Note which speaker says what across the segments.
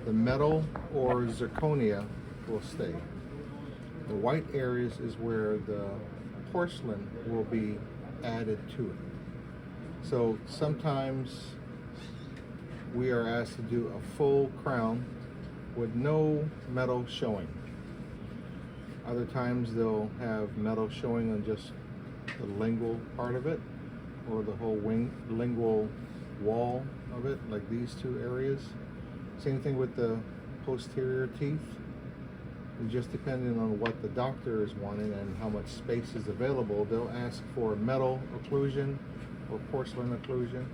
Speaker 1: the metal or zirconia will stay. The white areas is where the porcelain will be added to it. So sometimes we are asked to do a full crown with no metal showing. Other times they'll have metal showing on just the lingual part of it, or the whole lingual wall of it, like these two areas. Same thing with the posterior teeth. And just depending on what the doctor is wanting and how much space is available, they'll ask for metal occlusion or porcelain occlusion.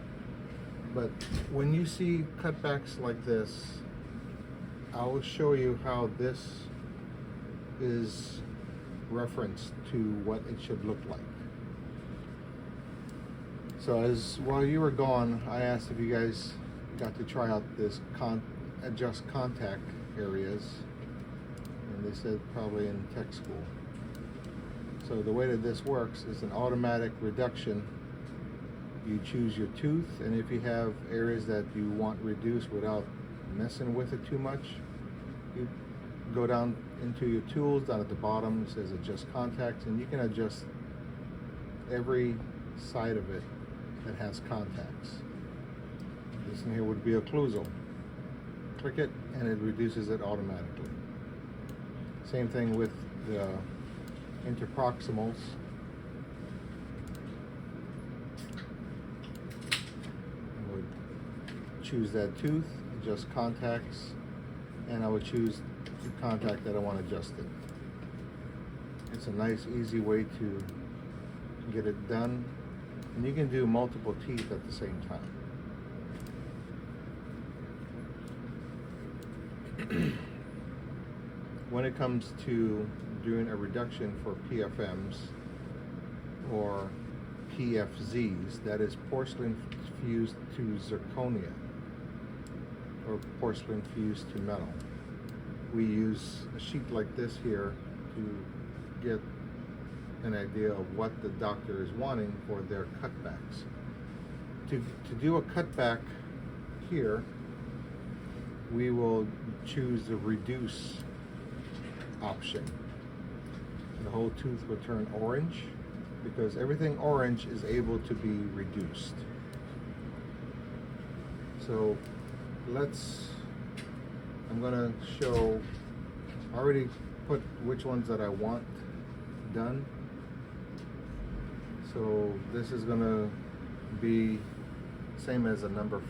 Speaker 1: But when you see cutbacks like this, I will show you how this is referenced to what it should look like. So while you were gone, I asked if you guys got to try out this adjust contact areas, and they said probably in tech school. So the way that this works is an automatic reduction. You choose your tooth, and if you have areas that you want reduced without messing with it too much, you go down into your tools. Down at the bottom it says adjust contacts, and you can adjust every side of it that has contacts. This in here would be occlusal. Click it and it reduces it automatically. Same thing with the interproximals. I would choose that tooth, adjust contacts, and I would choose the contact that I want adjusted. It's a nice, easy way to get it done, and you can do multiple teeth at the same time. When it comes to doing a reduction for PFMs or PFZs, that is porcelain fused to zirconia or porcelain fused to metal, we use a sheet like this here to get an idea of what the doctor is wanting for their cutbacks. To do a cutback here, we will choose the reduce option. The whole tooth will turn orange because everything orange is able to be reduced. So I'm gonna show, I already put which ones that I want done. So this is gonna be same as a number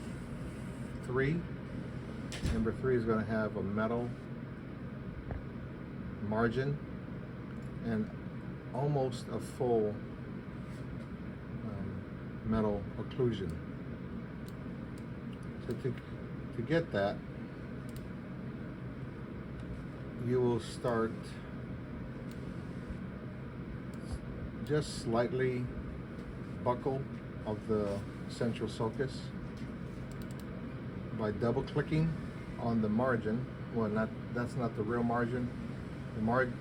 Speaker 1: 3. Number 3 is gonna have a metal margin and almost a full metal occlusion. So to get that, you will start just slightly buckle of the central sulcus by double clicking on the margin. Well, that's not the real margin.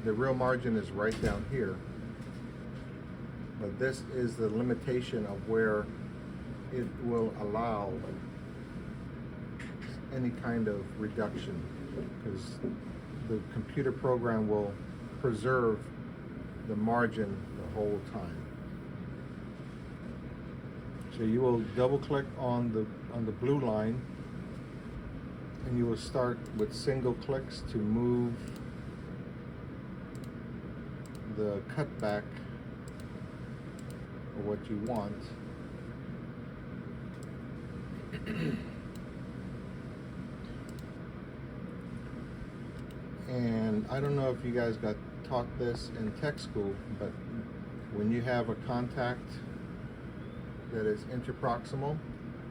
Speaker 1: The real margin is right down here, but this is the limitation of where it will allow any kind of reduction, because the computer program will preserve the margin the whole time. So you will double click on the blue line, and you will start with single clicks to move the cutback or what you want. And I don't know if you guys got taught this in tech school, but when you have a contact that is interproximal,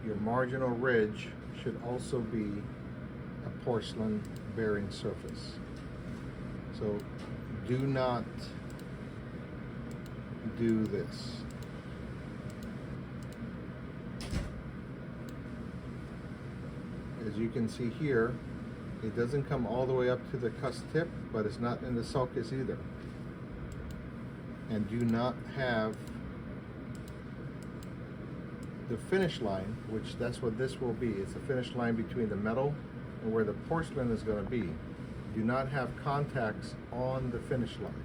Speaker 1: your marginal ridge should also be a porcelain bearing surface. So do not do this. As you can see here, it doesn't come all the way up to the cusp tip, but it's not in the sulcus either. And do not have the finish line, which that's what this will be. It's a finish line between the metal and where the porcelain is going to be, do not have contacts on the finish line.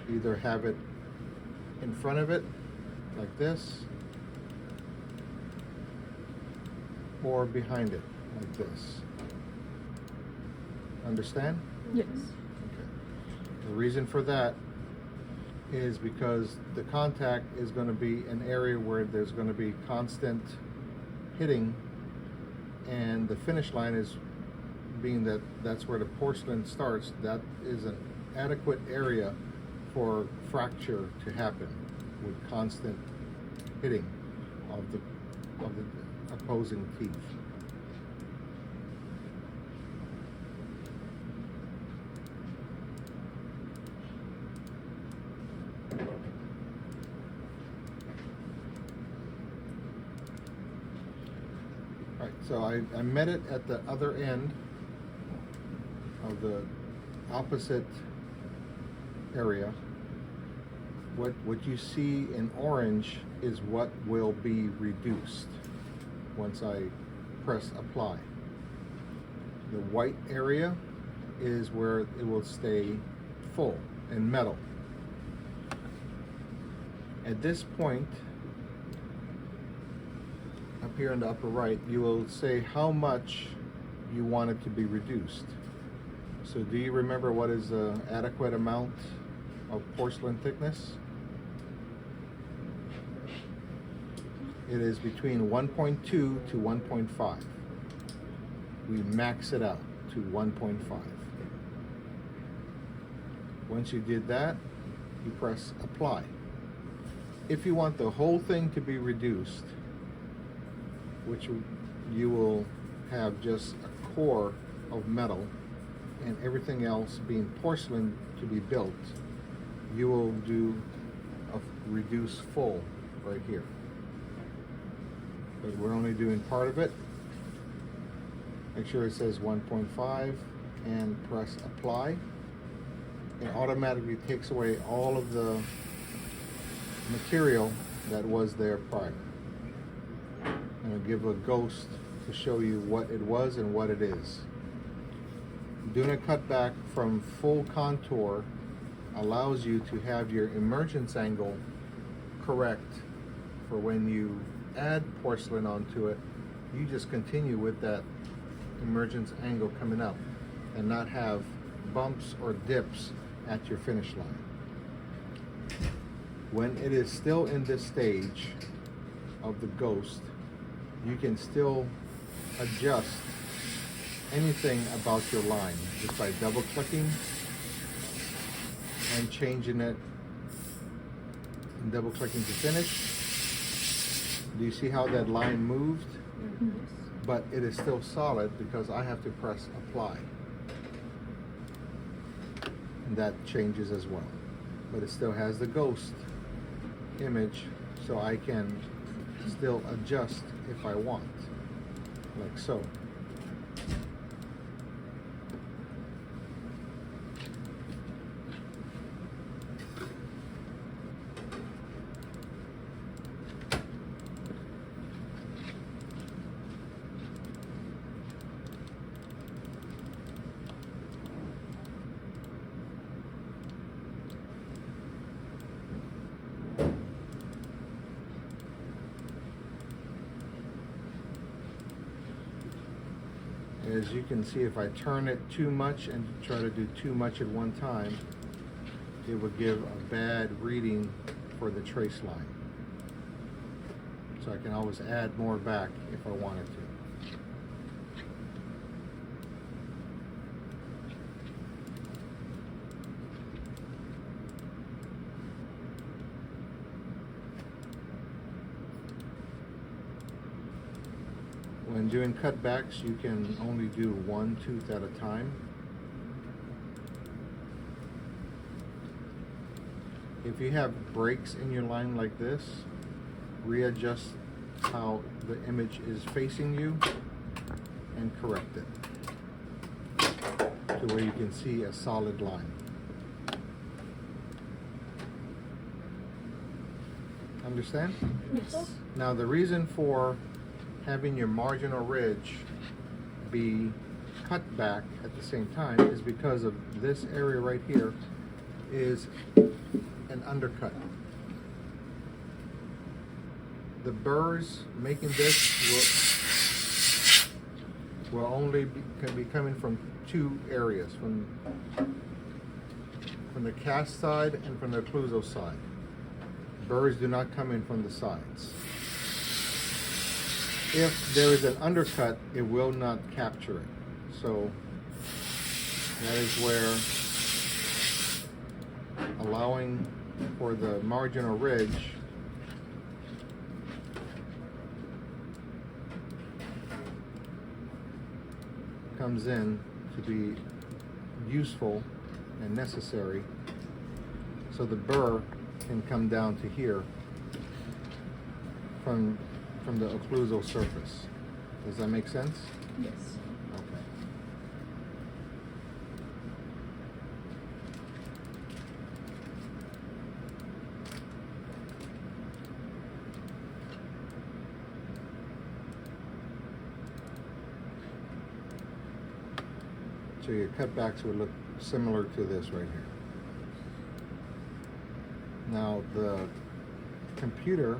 Speaker 1: Either have it in front of it, like this, or behind it, like this. Understand?
Speaker 2: Yes.
Speaker 1: Okay. The reason for that is because the contact is going to be an area where there's going to be constant hitting, and the finish line is being that that's where the porcelain starts. That is an adequate area for fracture to happen with constant hitting of the opposing teeth. Right, so I met it at the other end of the opposite area. What you see in orange is what will be reduced once I press apply. The white area is where it will stay full and metal. At this point, up here in the upper right, you will say how much you want it to be reduced. So do you remember what is the adequate amount of porcelain thickness? It is between 1.2 to 1.5. We max it out to 1.5. Once you did that, you press apply. If you want the whole thing to be reduced, which you will have just a core of metal and everything else being porcelain to be built, you will do a reduce full right here. But we're only doing part of it. Make sure it says 1.5 and press apply. It automatically takes away all of the material that was there prior. And it'll give a ghost to show you what it was and what it is. Doing a cutback from full contour allows you to have your emergence angle correct for when you add porcelain onto it. You just continue with that emergence angle coming up and not have bumps or dips at your finish line. When it is still in this stage of the ghost, you can still adjust anything about your line just by double clicking and changing it and double clicking to finish. Do you see how that line moved?
Speaker 2: Yes.
Speaker 1: But it is still solid because I have to press apply. And that changes as well. But it still has the ghost image, so I can still adjust if I want, like so. As you can see, if I turn it too much and try to do too much at one time, it would give a bad reading for the trace line. So I can always add more back if I wanted to. When doing cutbacks, you can only do one tooth at a time. If you have breaks in your line like this, readjust how the image is facing you and correct it to where you can see a solid line. Understand?
Speaker 2: Yes.
Speaker 1: Now the reason for having your marginal ridge be cut back at the same time is because of this area right here is an undercut. The burrs making this will only can be coming from two areas, from the cast side and from the occlusal side. Burrs do not come in from the sides. If there is an undercut, it will not capture it. So that is where allowing for the marginal ridge comes in to be useful and necessary, so the burr can come down to here from the occlusal surface. Does that make sense?
Speaker 2: Yes.
Speaker 1: Okay. So your cutbacks would look similar to this right here. Now the computer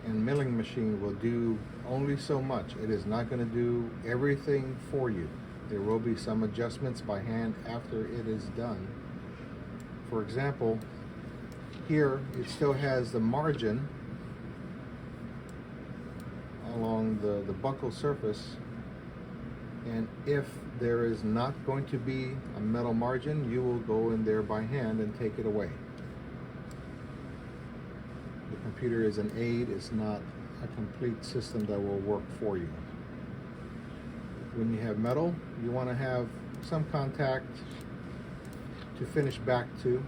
Speaker 1: and milling machine will do only so much. It is not going to do everything for you. There will be some adjustments by hand after it is done. For example, here it still has the margin along the buccal surface, and if there is not going to be a metal margin, you will go in there by hand and take it away. The computer is an aid, it's not a complete system that will work for you. When you have metal, you want to have some contact to finish back to.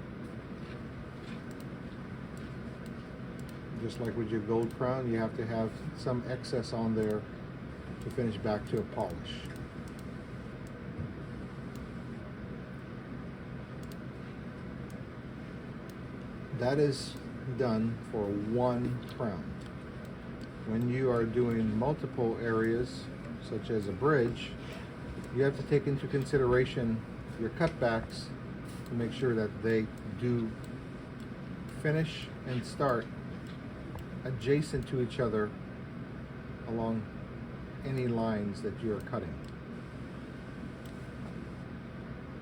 Speaker 1: Just like with your gold crown, you have to have some excess on there to finish back to a polish. That is done for one crown. When you are doing multiple areas, such as a bridge, you have to take into consideration your cutbacks to make sure that they do finish and start adjacent to each other along any lines that you are cutting.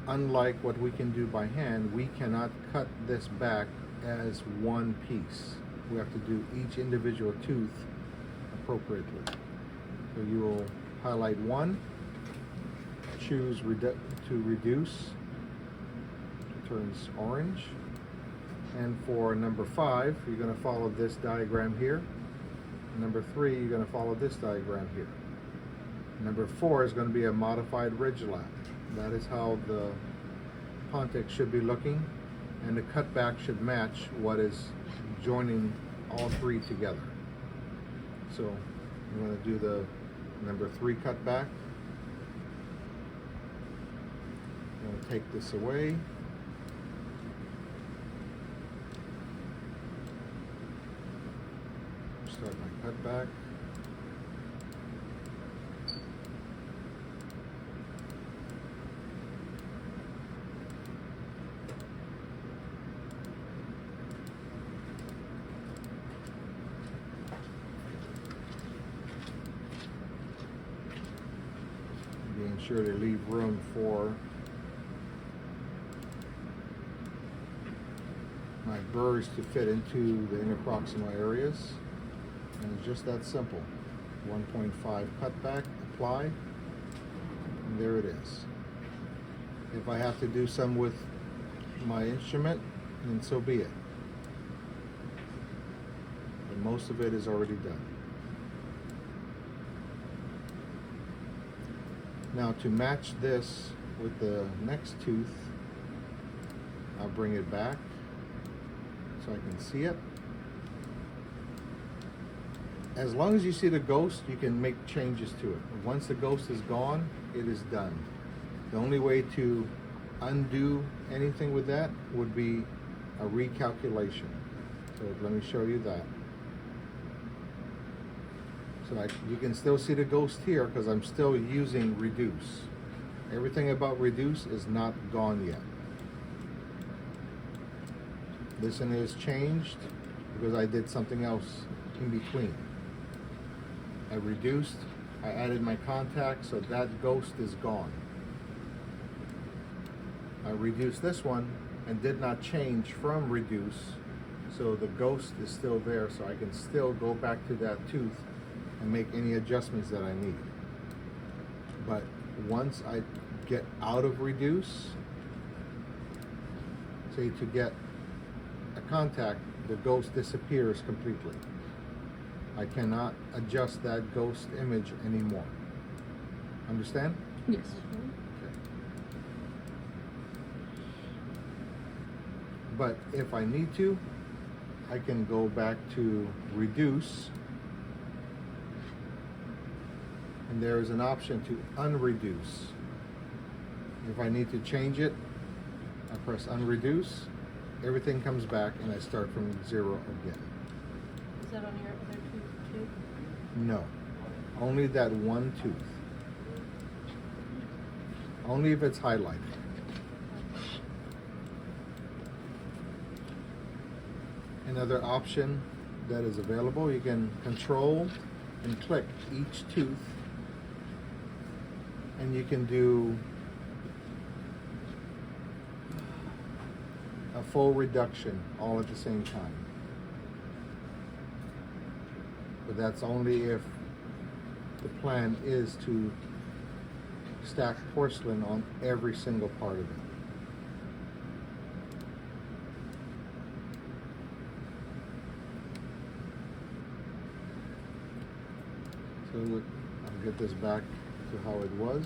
Speaker 1: Unlike what we can do by hand, we cannot cut this back as one piece. We have to do each individual tooth appropriately. So you will highlight one, choose to reduce, it turns orange, and for number 5 you're going to follow this diagram here. Number 3 you're going to follow this diagram here. Number 4 is going to be a modified ridge lap. That is how the Pontic should be looking, and the cutback should match what is joining all 3 together. So I'm going to do the number 3 cutback. I'm going to take this away. Start my cutback. Being sure to leave room for my burrs to fit into the interproximal areas. And it's just that simple. 1.5 cutback, apply, and there it is. If I have to do some with my instrument, then so be it. But most of it is already done. Now to match this with the next tooth, I'll bring it back so I can see it. As long as you see the ghost, you can make changes to it. Once the ghost is gone, it is done. The only way to undo anything with that would be a recalculation. So let me show you that. So you can still see the ghost here because I'm still using reduce. Everything about reduce is not gone yet. This one is changed because I did something else in between. I reduced, I added my contact, so that ghost is gone. I reduced this one and did not change from reduce, so the ghost is still there, so I can still go back to that tooth and make any adjustments that I need. But once I get out of reduce, say to get a contact, the ghost disappears completely. I cannot adjust that ghost image anymore. Understand?
Speaker 2: Yes.
Speaker 1: Okay. But if I need to, I can go back to reduce, and there is an option to unreduce. If I need to change it, I press unreduce, everything comes back and I start from 0 again.
Speaker 2: Is that on your other tooth too?
Speaker 1: No, only that one tooth. Only if it's highlighted. Another option that is available, you can control and click each tooth, and you can do a full reduction all at the same time. But that's only if the plan is to stack porcelain on every single part of it. So look, I'll get this back to how it was.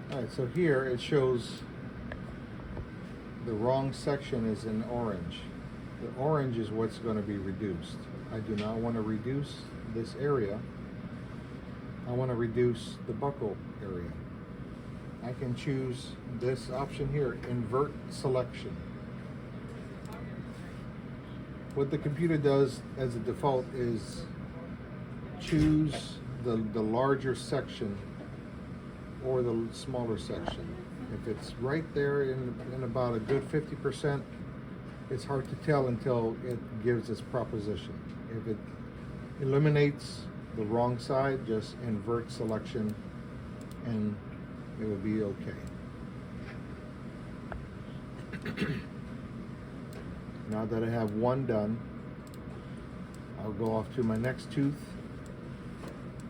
Speaker 1: Alright, so here it shows the wrong section is in orange. The orange is what's going to be reduced. I do not want to reduce this area. I want to reduce the buckle area. I can choose this option here, invert selection. What the computer does as a default is choose the larger section or the smaller section. If it's right there in about a good 50%, it's hard to tell until it gives its proposition. If it eliminates the wrong side, just invert selection and it will be okay. Now that I have one done, I'll go off to my next tooth,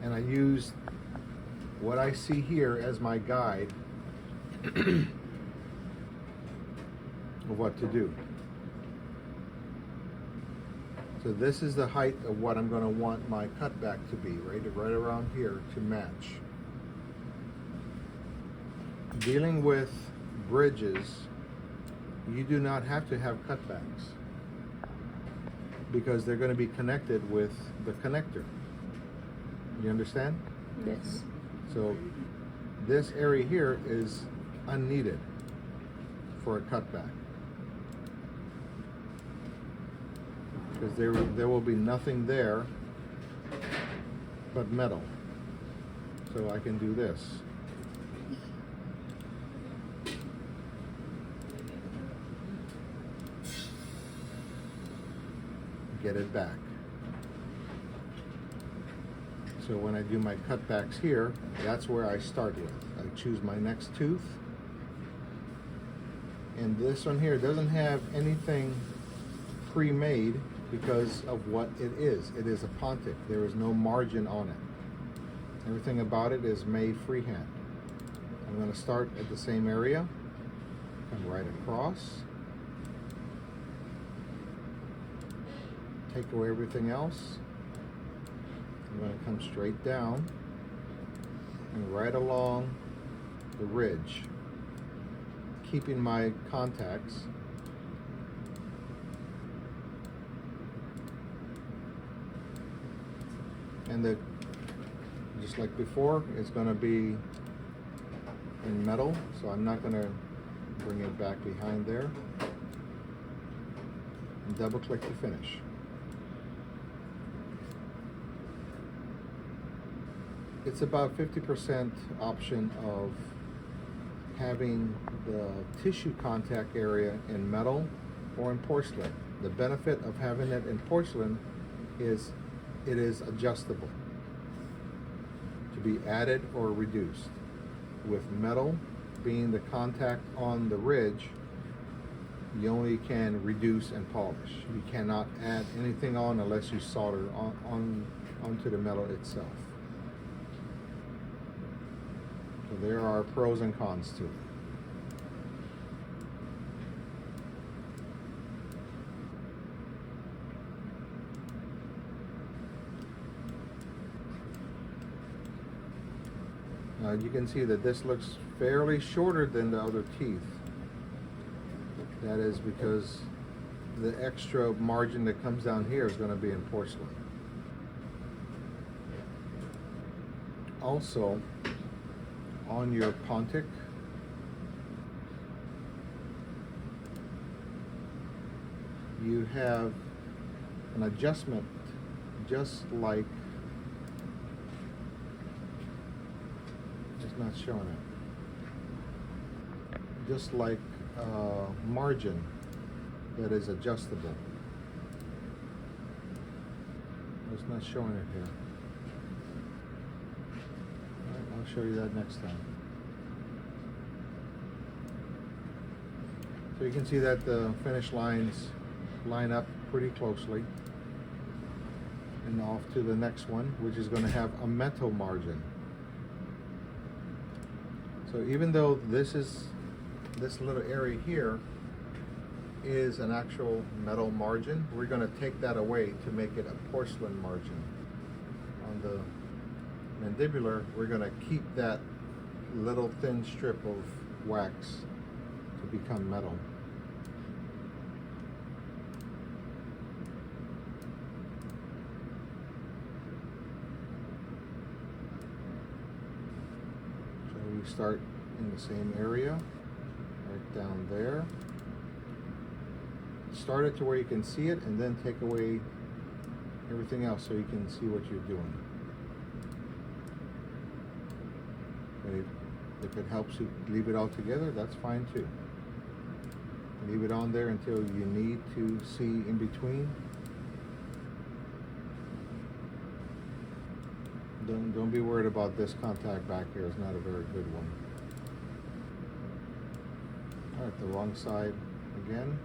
Speaker 1: and I use what I see here as my guide of what to do. So this is the height of what I'm going to want my cutback to be, right around here, to match. Dealing with bridges, you do not have to have cutbacks because they're going to be connected with the connector. You understand?
Speaker 2: Yes.
Speaker 1: So this area here is unneeded for a cutback because there will be nothing there but metal. So I can do this. Get it back. So when I do my cutbacks here, that's where I start with. I choose my next tooth. And this one here doesn't have anything pre-made because of what it is. It is a pontic. There is no margin on it. Everything about it is made freehand. I'm going to start at the same area, come right across, take away everything else. I'm going to come straight down and right along the ridge. keeping my contacts. And just like before, it's going to be in metal, so I'm not going to bring it back behind there. And double click to finish. It's about 50% option of having the tissue contact area in metal or in porcelain. The benefit of having it in porcelain is it is adjustable to be added or reduced. With metal being the contact on the ridge, you only can reduce and polish. You cannot add anything on unless you solder onto the metal itself. So there are pros and cons to it. You can see that this looks fairly shorter than the other teeth. That is because the extra margin that comes down here is going to be in porcelain. Also, on your pontic, you have an adjustment just like, it's not showing it, just like margin that is adjustable. It's not showing it here. All right, I'll show you that next time. So you can see that the finish lines line up pretty closely. And off to the next one, which is going to have a metal margin. So even though this little area here is an actual metal margin, we're going to take that away to make it a porcelain margin. On the mandibular, we're going to keep that little thin strip of wax to become metal. So we start in the same area, right down there. Start it to where you can see it, and then take away everything else so you can see what you're doing. If it helps you leave it all together, that's fine too. Leave it on there until you need to see in between. Don't be worried about this contact back here. It's not a very good one. All right, the wrong side again.